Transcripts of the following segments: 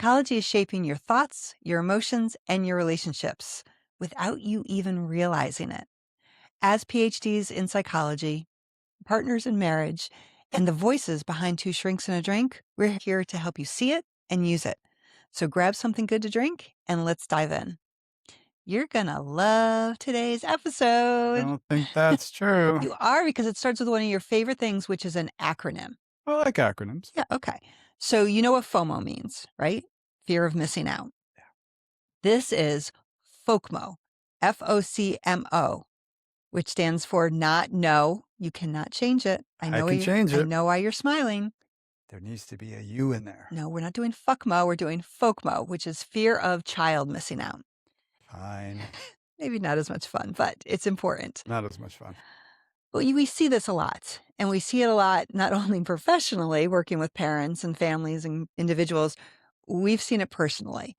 Psychology is shaping your thoughts, your emotions, and your relationships without you even realizing it. As PhDs in psychology, partners in marriage, and the voices behind Two Shrinks and a Drink, we're here to help you see it and use it. So grab something good to drink and let's dive in. You're going to love today's I episode. don't think that's true. You are, because it starts with one of your favorite things, which is an acronym. I like acronyms. Yeah, okay. So you know what FOMO means, right? Fear of missing out. This is FOCMO, FOCMO, which stands for not no. You cannot change it. I can change I it. know why you're smiling. There needs to be a U in there. No, we're not doing FUCMO. We're doing FOCMO, which is fear of child missing out. Fine. Maybe not as much fun, but it's important. Not as much fun. Well, we see this a lot, and we see it a lot not only professionally, working with parents and families and individuals, we've seen it personally.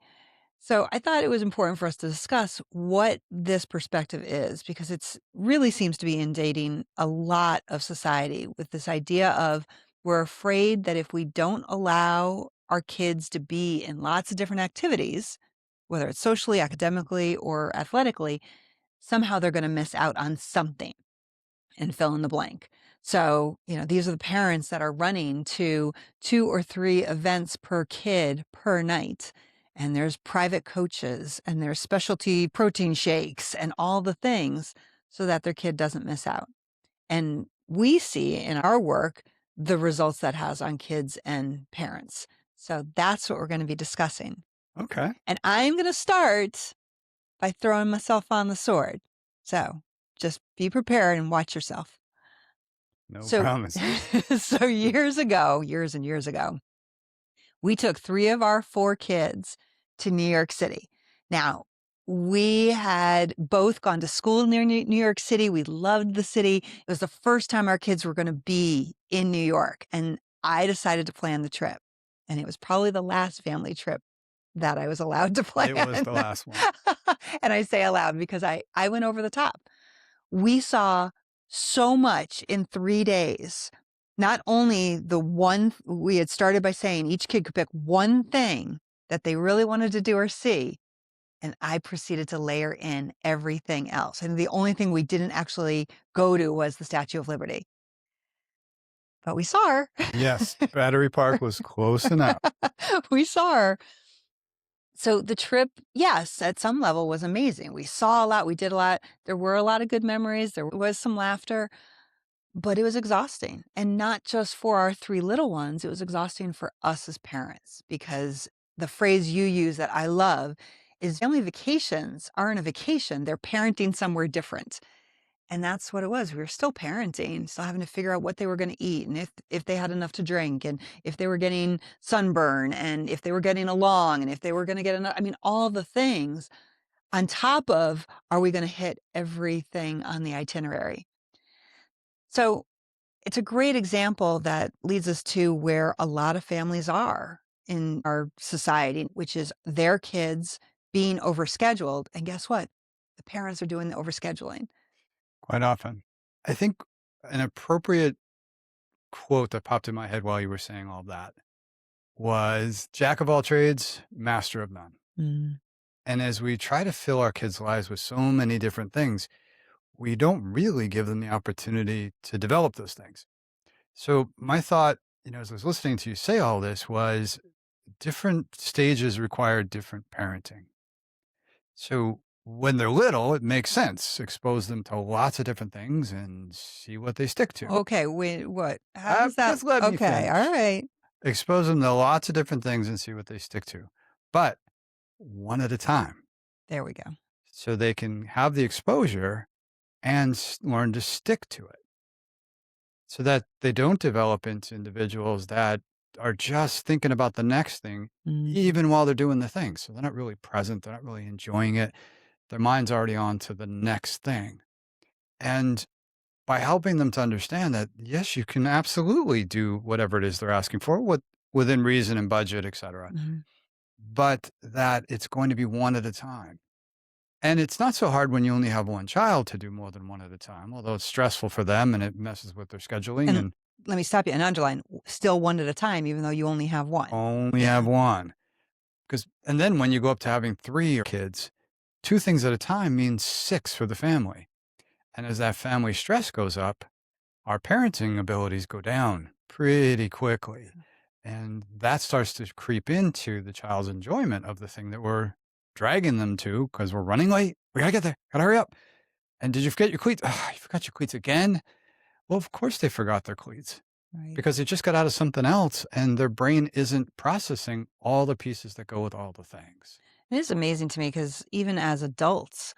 So I thought it was important for us to discuss what this perspective is, because it's really seems to be inundating a lot of society with this idea of we're afraid that if we don't allow our kids to be in lots of different activities, whether it's socially, academically, or athletically, somehow they're going to miss out on something and fill in the blank. So, these are the parents that are running to 2 or 3 events per kid per night. And there's private coaches and there's specialty protein shakes and all the things so that their kid doesn't miss out. And we see in our work the results that has on kids and parents. So that's what we're going to be discussing. Okay. And I'm going to start by throwing myself on the sword. So just be prepared and watch yourself. No So, promises. so years and years ago, we took 3 of our 4 kids to New York City. Now, we had both gone to school near New York City. We loved the city. It was the first time our kids were going to be in New York. And I decided to plan the trip. And it was probably the last family trip that I was allowed to plan. It was the last one. And I say allowed because I went over the top. We saw so much in 3 days. Not only we had started by saying each kid could pick one thing that they really wanted to do or see. And I proceeded to layer in everything else. And the only thing we didn't actually go to was the Statue of Liberty. But we saw her. Yes. Battery Park was close enough. We saw her. So the trip, yes, at some level was amazing. We saw a lot. We did a lot. There were a lot of good memories. There was some laughter, but it was exhausting. And not just for our 3 little ones. It was exhausting for us as parents, because the phrase you use that I love is family vacations aren't a vacation. They're parenting somewhere different. And that's what it was. We were still parenting, still having to figure out what they were going to eat, and if they had enough to drink, and if they were getting sunburn, and if they were getting along, and if they were going to get enough. I mean, all the things on top of, are we going to hit everything on the itinerary? So it's a great example that leads us to where a lot of families are in our society, which is their kids being overscheduled. And guess what? The parents are doing the overscheduling. Quite often. I think an appropriate quote that popped in my head while you were saying all that was jack of all trades, master of none. Mm. And as we try to fill our kids' lives with so many different things, we don't really give them the opportunity to develop those things. So my thought, as I was listening to you say all this, was different stages require different parenting. So when they're little, it makes sense. Expose them to lots of different things and see what they stick to. Okay, wait, what? How does that? Just let me Okay, finish. all right. Expose them to lots of different things and see what they stick to, but one at a time, There we go. so they can have the exposure and learn to stick to it, so that they don't develop into individuals that are just thinking about the next thing, Mm. even while they're doing the thing. So they're not really present. They're not really enjoying it. Their mind's already on to the next thing. And by helping them to understand that, yes, you can absolutely do whatever it is they're asking for within reason and budget, et cetera, Mhm. but that it's going to be one at a time. And it's not so hard when you only have one child to do more than one at a time, although it's stressful for them and it messes with their scheduling And and let me stop you and underline, still one at a time, even though you only have one. only have one. 'Cause and then when you go up to having 3 kids, 2 things at a time means 6 for the family. And as that family stress goes up, our parenting abilities go down pretty quickly. And that starts to creep into the child's enjoyment of the thing that we're dragging them to because we're running late. We gotta get there. Gotta hurry up. And did you forget your cleats? "Ugh, you forgot your cleats again?" Well, of course they forgot their cleats Right. because they just got out of something else and their brain isn't processing all the pieces that go with all the things. It is amazing to me because even as adults,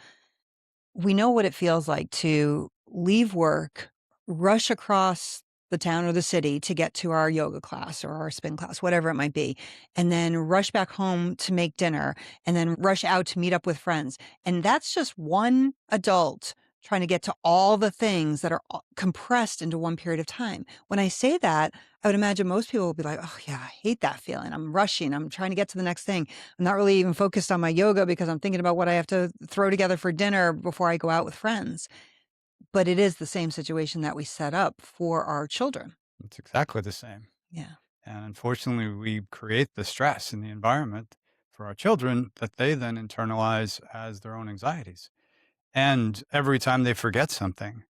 we know what it feels like to leave work, rush across the town or the city to get to our yoga class or our spin class, whatever it might be, and then rush back home to make dinner and then rush out to meet up with friends. And that's just one adult trying to get to all the things that are compressed into one period of time. When I say that, I would imagine most people will be like, oh, yeah, I hate that feeling. I'm rushing. I'm trying to get to the next thing. I'm not really even focused on my yoga because I'm thinking about what I have to throw together for dinner before I go out with friends. But it is the same situation that we set up for our children. It's exactly the same. Yeah. And unfortunately, we create the stress in the environment for our children that they then internalize as their own anxieties. And every time they forget something,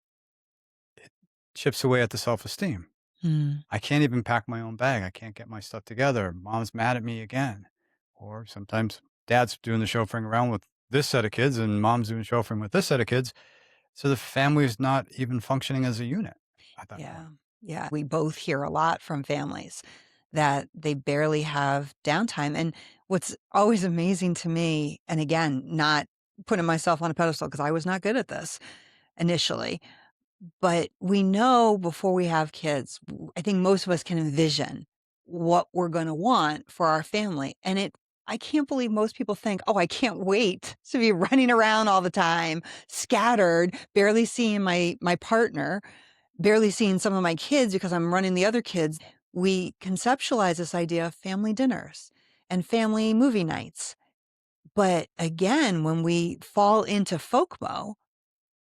it chips away at the self esteem. Mm. I can't even pack my own bag. I can't get my stuff together. Mom's mad at me again. Or sometimes dad's doing the chauffeuring around with this set of kids and mom's doing chauffeuring with this set of kids. So the family's not even functioning as a unit at that Yeah. point. Yeah. We both hear a lot from families that they barely have downtime. And what's always amazing to me, and again, not putting myself on a pedestal because I was not good at this initially, but we know before we have kids, I think most of us can envision what we're gonna want for our family, and I can't believe most people think, "Oh, I can't wait to be running around all the time, scattered, barely seeing my partner, barely seeing some of my kids because I'm running the other kids." We conceptualize this idea of family dinners and family movie nights, but again, when we fall into FOCMO,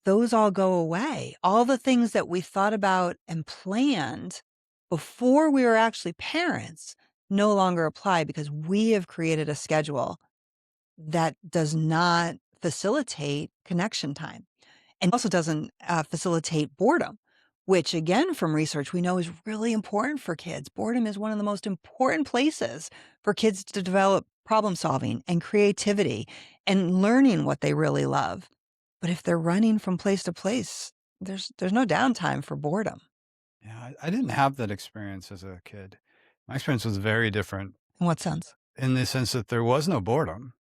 those all go away. All the things that we thought about and planned before we were actually parents no longer apply because we have created a schedule that does not facilitate connection time and also doesn't facilitate boredom, which again, from research, we know is really important for kids. Boredom is one of the most important places for kids to develop problem solving and creativity and learning what they really love. But if they're running from place to place, there's no downtime for boredom. Yeah, I didn't have that experience as a kid. My experience was very different In what sense? in the sense that there was no boredom,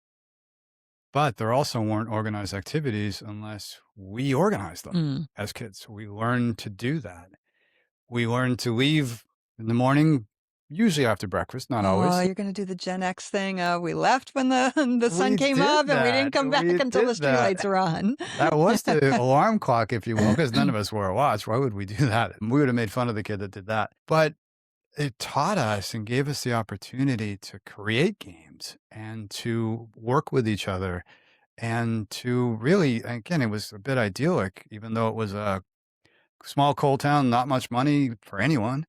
but there also weren't organized activities unless we organized them Mm. as kids. So we learned to do that. We learned to leave in the morning, usually after breakfast, not Oh, always. you're gonna do the Gen X thing of we left when the the sun We came did up and we didn't that. come back We until the did that. streetlights are on. That was the alarm clock, if you will, because none of us wore a watch. Why would we do that? We would have made fun of the kid that did that. But it taught us and gave us the opportunity to create games and to work with each other and to really, again, it was a bit idyllic, even though it was a small coal town, not much money for anyone.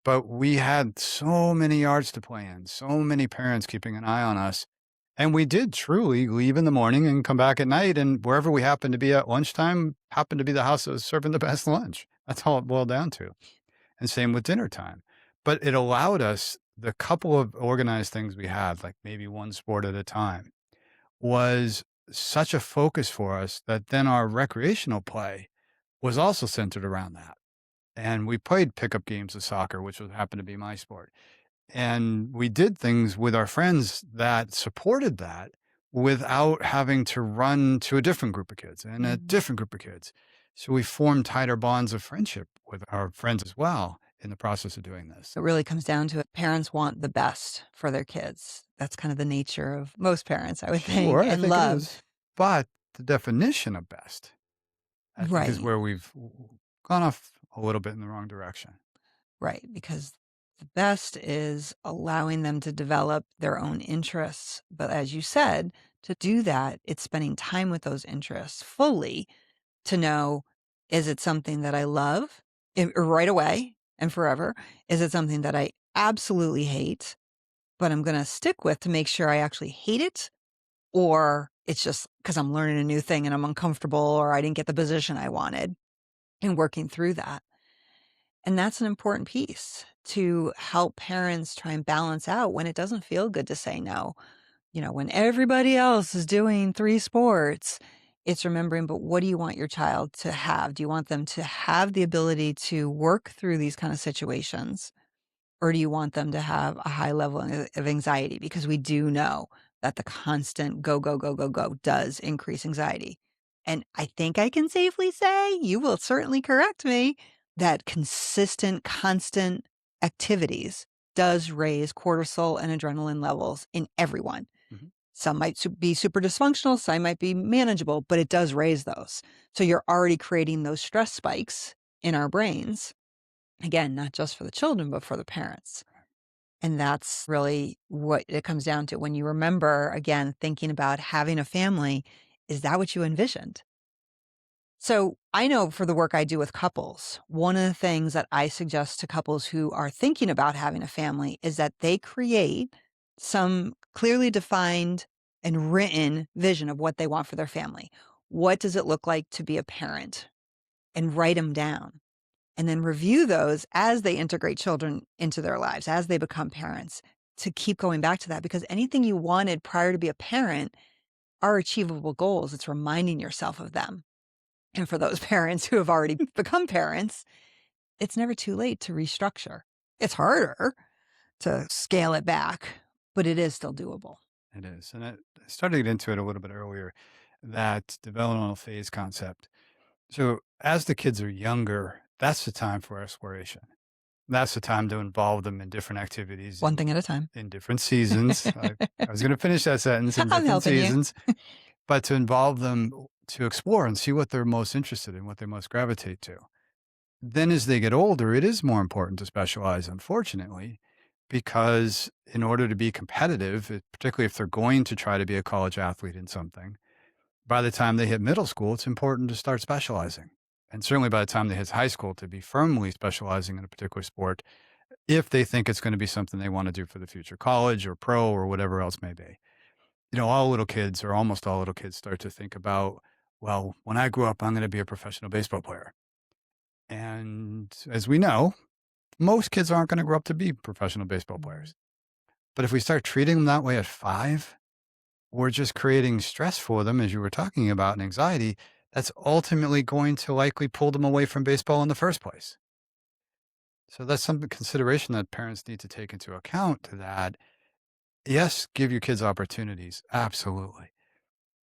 But we had so many yards to play in, so many parents keeping an eye on us. And we did truly leave in the morning and come back at night. And wherever we happened to be at lunchtime happened to be the house that was serving the best lunch. That's all it boiled down to. And same with dinner time. But it allowed us the couple of organized things we had, like maybe one sport at a time, was such a focus for us that then our recreational play was also centered around that. And we played pickup games of soccer, which was happened to be my sport. And we did things with our friends that supported that without having to run to a different group of kids and a Mhm. different group of kids. So we formed tighter bonds of friendship with our friends as well in the process of doing this. It really comes down to it. Parents want the best for their kids. That's kind of the nature of most parents, I would think, Sure, I and think it love. is. But the definition of best, I think, is Right. where we've gone off a little bit in the wrong direction. Right, because the best is allowing them to develop their own interests, but as you said, to do that, it's spending time with those interests fully to know, is it something that I love right away and forever? Is it something that I absolutely hate? but I'm going to stick with to make sure I actually hate it, or it's just because I'm learning a new thing and I'm uncomfortable or I didn't get the position I wanted and working through that. And that's an important piece to help parents try and balance out when it doesn't feel good to say no. When everybody else is doing 3 sports, it's remembering, but what do you want your child to have? Do you want them to have the ability to work through these kind of situations? Or do you want them to have a high level of anxiety? Because we do know that the constant go, go, go, go, go does increase anxiety. And I think I can safely say, you will certainly correct me, that consistent, constant activities does raise cortisol and adrenaline levels in everyone. Mhm. Some might be super dysfunctional, some might be manageable, but it does raise those. So you're already creating those stress spikes in our brains. Again, not just for the children, but for the parents. And that's really what it comes down to. When you remember, again, thinking about having a family, is that what you envisioned? So I know for the work I do with couples, one of the things that I suggest to couples who are thinking about having a family is that they create some clearly defined and written vision of what they want for their family. What does it look like to be a parent? And write them down and then review those as they integrate children into their lives, as they become parents, to keep going back to that. Because anything you wanted prior to be a parent are achievable goals. It's reminding yourself of them. And for those parents who have already become parents, it's never too late to restructure. It's harder to scale it back, but it is still doable. It is. And I started to get into it a little bit earlier, that developmental phase concept. So as the kids are younger, that's the time for exploration. That's the time to involve them in different activities One thing at a time. in different seasons. I was going to finish that sentence in I'm different helping you. seasons, but to involve them to explore and see what they're most interested in, what they most gravitate to. Then as they get older, it is more important to specialize, unfortunately, because in order to be competitive, particularly if they're going to try to be a college athlete in something, by the time they hit middle school, it's important to start specializing. And certainly by the time they hit high school, to be firmly specializing in a particular sport if they think it's going to be something they want to do for the future, college or pro or whatever else may be. All little kids or almost all little kids start to think about, well, when I grow up, I'm going to be a professional baseball player. And as we know, most kids aren't going to grow up to be professional baseball Mhm. players. But if we start treating them that way at 5, we're just creating stress for them, as you were talking about, and anxiety that's ultimately going to likely pull them away from baseball in the first place. So that's some consideration that parents need to take into account to that. Yes, give your kids opportunities. Absolutely.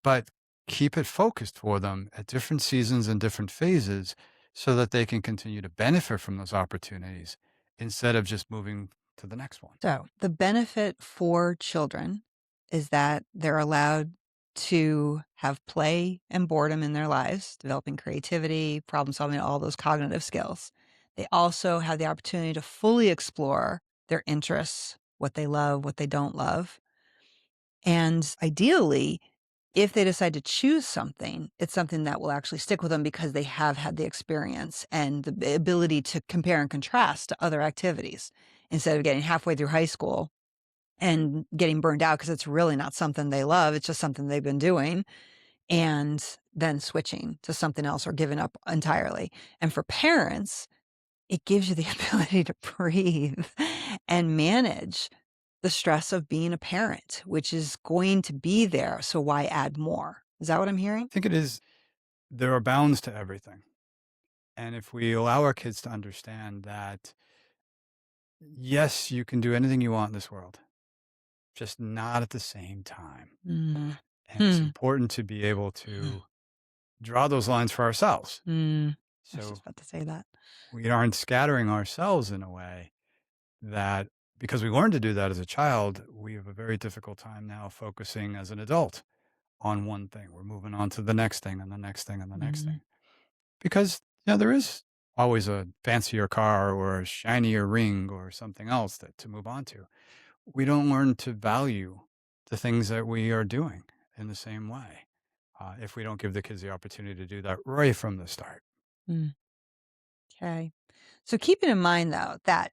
But keep it focused for them at different seasons and different phases so that they can continue to benefit from those opportunities instead of just moving to the next one. So, the benefit for children is that they're allowed to have play and boredom in their lives, developing creativity, problem solving, all those cognitive skills. They also have the opportunity to fully explore their interests, what they love, what they don't love. And ideally, if they decide to choose something, it's something that will actually stick with them because they have had the experience and the ability to compare and contrast to other activities instead of getting halfway through high school and getting burned out because it's really not something they love. It's just something they've been doing and then switching to something else or giving up entirely. And for parents, it gives you the ability to breathe and manage the stress of being a parent, which is going to be there. So why add more? Is that what I'm hearing? I think it is, there are bounds to everything. And if we allow our kids to understand that, yes, you can do anything you want in this world, just not at the same time. Mm. And it's Hmm. important to be able to draw those lines for ourselves. Mm. I was just So about to say that. we aren't scattering ourselves in a way that, because we learned to do that as a child, we have a very difficult time now focusing as an adult on one thing. We're moving on to the next thing and the next thing and the next Mm. thing. Because, there is always a fancier car or a shinier ring or something else that to move on to. We don't learn to value the things that we are doing in the same way if we don't give the kids the opportunity to do that right from the start. Mm. Okay. So keeping in mind though that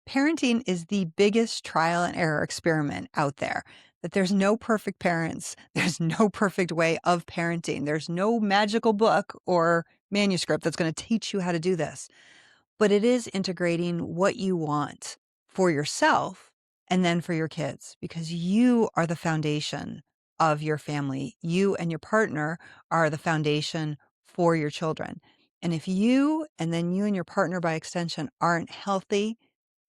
Parenting is the biggest trial and error experiment out there. That there's no perfect parents, there's no perfect way of parenting, there's no magical book or manuscript that's going to teach you how to do this. But it is integrating what you want for yourself and then for your kids because you are the foundation of your family. You and your partner are the foundation for your children. And if you and then you and your partner by extension aren't healthy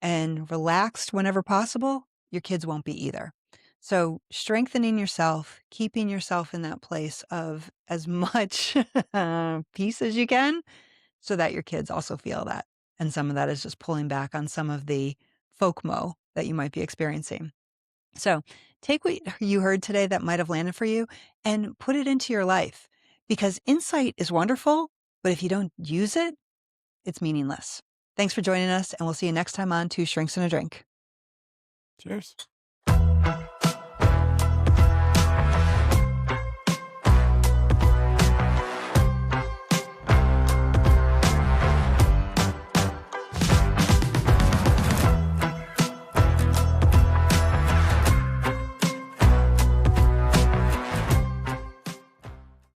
and relaxed whenever possible, your kids won't be either. So, strengthening yourself, keeping yourself in that place of as much peace as you can so that your kids also feel that. And some of that is just pulling back on some of the FOCMO that you might be experiencing. So take what you heard today that might have landed for you and put it into your life because insight is wonderful, but if you don't use it, it's meaningless. Thanks for joining us, and we'll see you next time on Two Shrinks and a Drink. Cheers.